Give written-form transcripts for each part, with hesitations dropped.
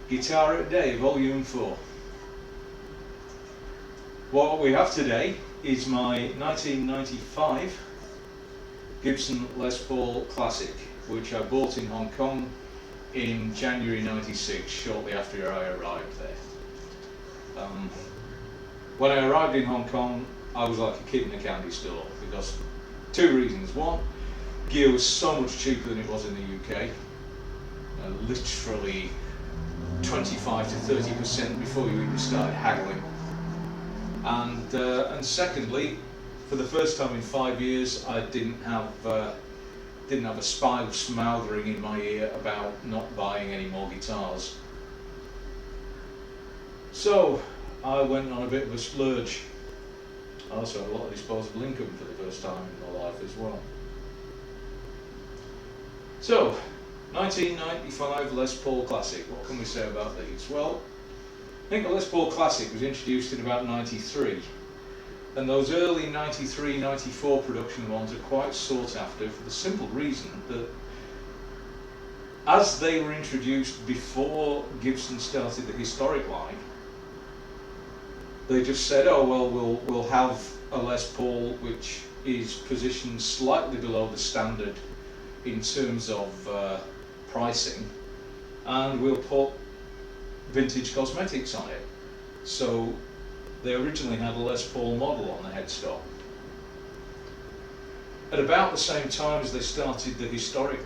Guitar a Day, Volume 4. What we have today is my 1995 Gibson Les Paul Classic, which I bought in Hong Kong in January '96, shortly after I arrived there. When I arrived in Hong Kong, I was like a kid in a candy store because two reasons. One, gear was so much cheaper than it was in the UK, literally 25 to 30% before you even started haggling. And secondly, for the first time in 5 years, I didn't have a spy smouldering in my ear about not buying any more guitars. So I went on a bit of a splurge. I also had a lot of disposable income for the first time in my life as well. So, 1995 Les Paul Classic, what can we say about these? Well, I think the Les Paul Classic was introduced in about '93, and those early '93, '94 production ones are quite sought after for the simple reason that as they were introduced before Gibson started the historic line, they just said, oh well, we'll have a Les Paul which is positioned slightly below the standard in terms of pricing, and we'll put vintage cosmetics on it. So they originally had a Les Paul model on the headstock. At about the same time as they started the historic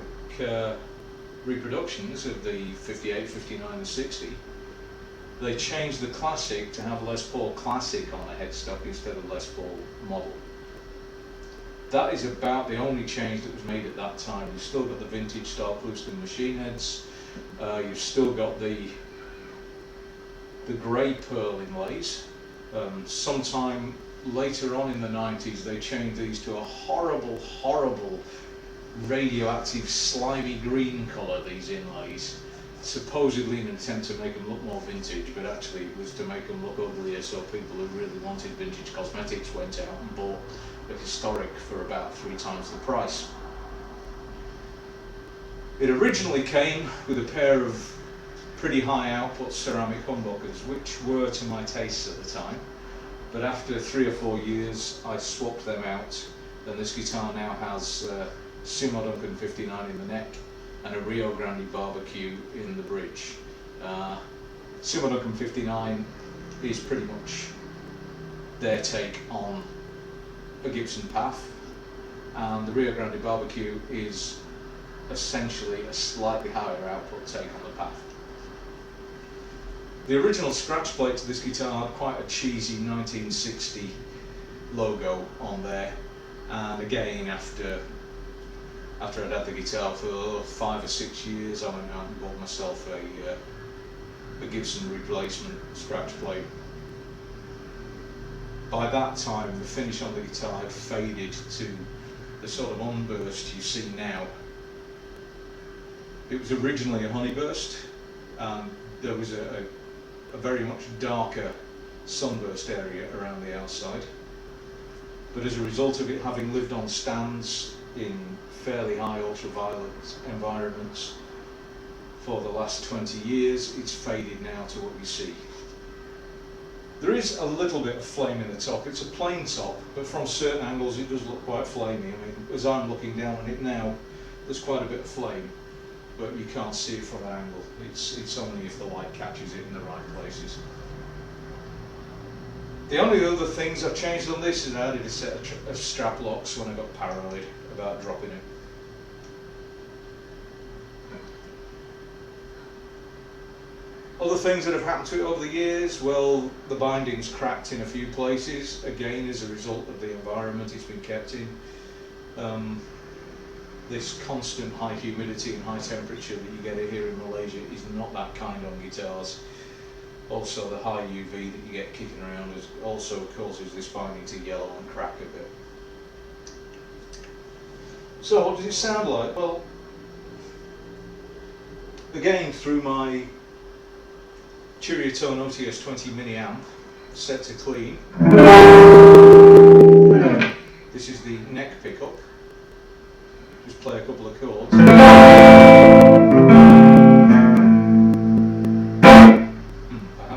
reproductions of the 58, 59 and 60, they changed the Classic to have Les Paul Classic on the headstock instead of Les Paul model. That is about the only change that was made at that time. You've still got the vintage style Plouston machine heads, you've still got the grey pearl inlays. Sometime later on in the 90s they changed these to a horrible radioactive slimy green colour, these inlays, supposedly in an attempt to make them look more vintage, but actually it was to make them look uglier, so people who really wanted vintage cosmetics went out and bought a historic for about 3 times the price. It originally came with a pair of pretty high output ceramic humbuckers, which were to my tastes at the time, but after 3 or 4 years I swapped them out, and this guitar now has Simo Duncan 59 in the neck and a Rio Grande barbecue in the bridge. Simo Duncan 59 is pretty much their take on a Gibson Path, and the Rio Grande barbecue is essentially a slightly higher output take on the Path. The original scratch plate to this guitar had quite a cheesy 1960 logo on there, and again after I'd had the guitar for 5 or 6 years, I went out and bought myself a Gibson replacement scratch plate. By that time the finish on the guitar had faded to the sort of unburst you see now. It was originally a honeyburst, and there was a very much darker sunburst area around the outside, but as a result of it having lived on stands in fairly high ultraviolet environments for the last 20 years, it's faded now to what you see. There is a little bit of flame in the top. It's a plain top, but from certain angles it does look quite flamey. I mean, as I'm looking down on it now, there's quite a bit of flame, but you can't see it from that angle. It's only if the light catches it in the right places. The only other things I've changed on this is I added a set of strap locks when I got paranoid about dropping it. Other things that have happened to it over the years, well, the binding's cracked in a few places, again as a result of the environment it's been kept in. This constant high humidity and high temperature that you get here in Malaysia is not that kind on guitars. Also the high UV that you get kicking around also causes this binding to yellow and crack a bit. So what does it sound like? Well, again through my Tone OTS 20 mini amp set to clean. This is the neck pickup. Just play a couple of chords.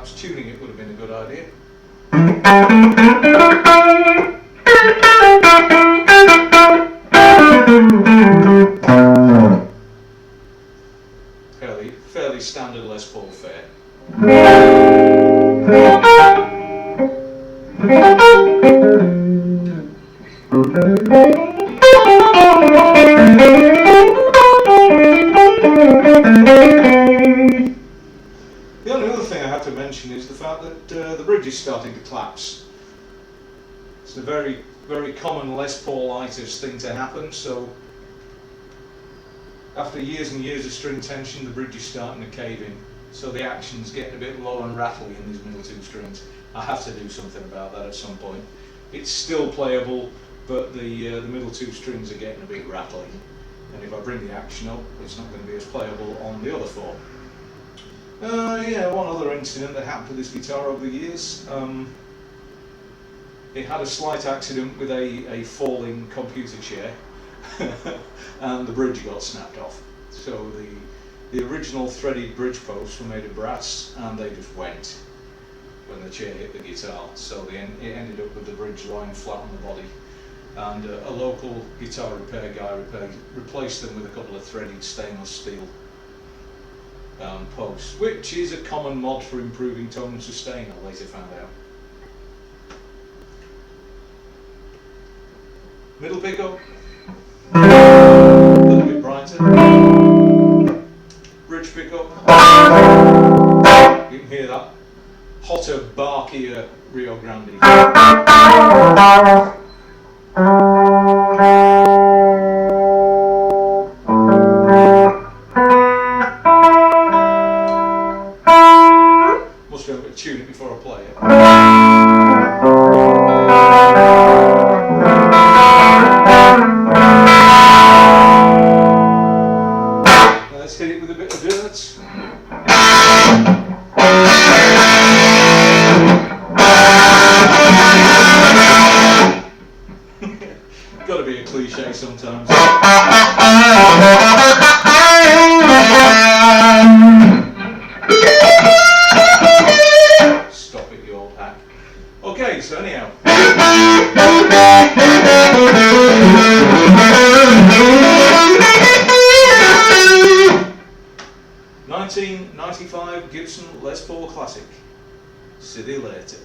perhaps tuning it would have been a good idea. Fairly standard Les Paul fare. The only other thing I have to mention is the fact that the bridge is starting to collapse. It's a very, very common Les Paulitis thing to happen, so after years and years of string tension, the bridge is starting to cave in. So the action's getting a bit low and rattly in these middle two strings. I have to do something about that at some point. It's still playable, but the middle two strings are getting a bit rattly. And if I bring the action up, it's not going to be as playable on the other four. Yeah, one other incident that happened to this guitar over the years. It had a slight accident with a falling computer chair. And the bridge got snapped off. So the original threaded bridge posts were made of brass, and they just went when the chair hit the guitar. So it ended up with the bridge lying flat on the body. And a local guitar repair guy replaced them with a couple of threaded stainless steel posts, which is a common mod for improving tone and sustain, I later found out. Middle pickup. A little bit brighter. Bridge pickup. You can hear that hotter, barkier Rio Grande. Must remember to tune it before I play it. Let's hit it with a bit of dirt. Got to be a cliche sometimes. Stop it, you old hack. Okay, so anyhow. 1995 Gibson Les Paul Classic. See you later.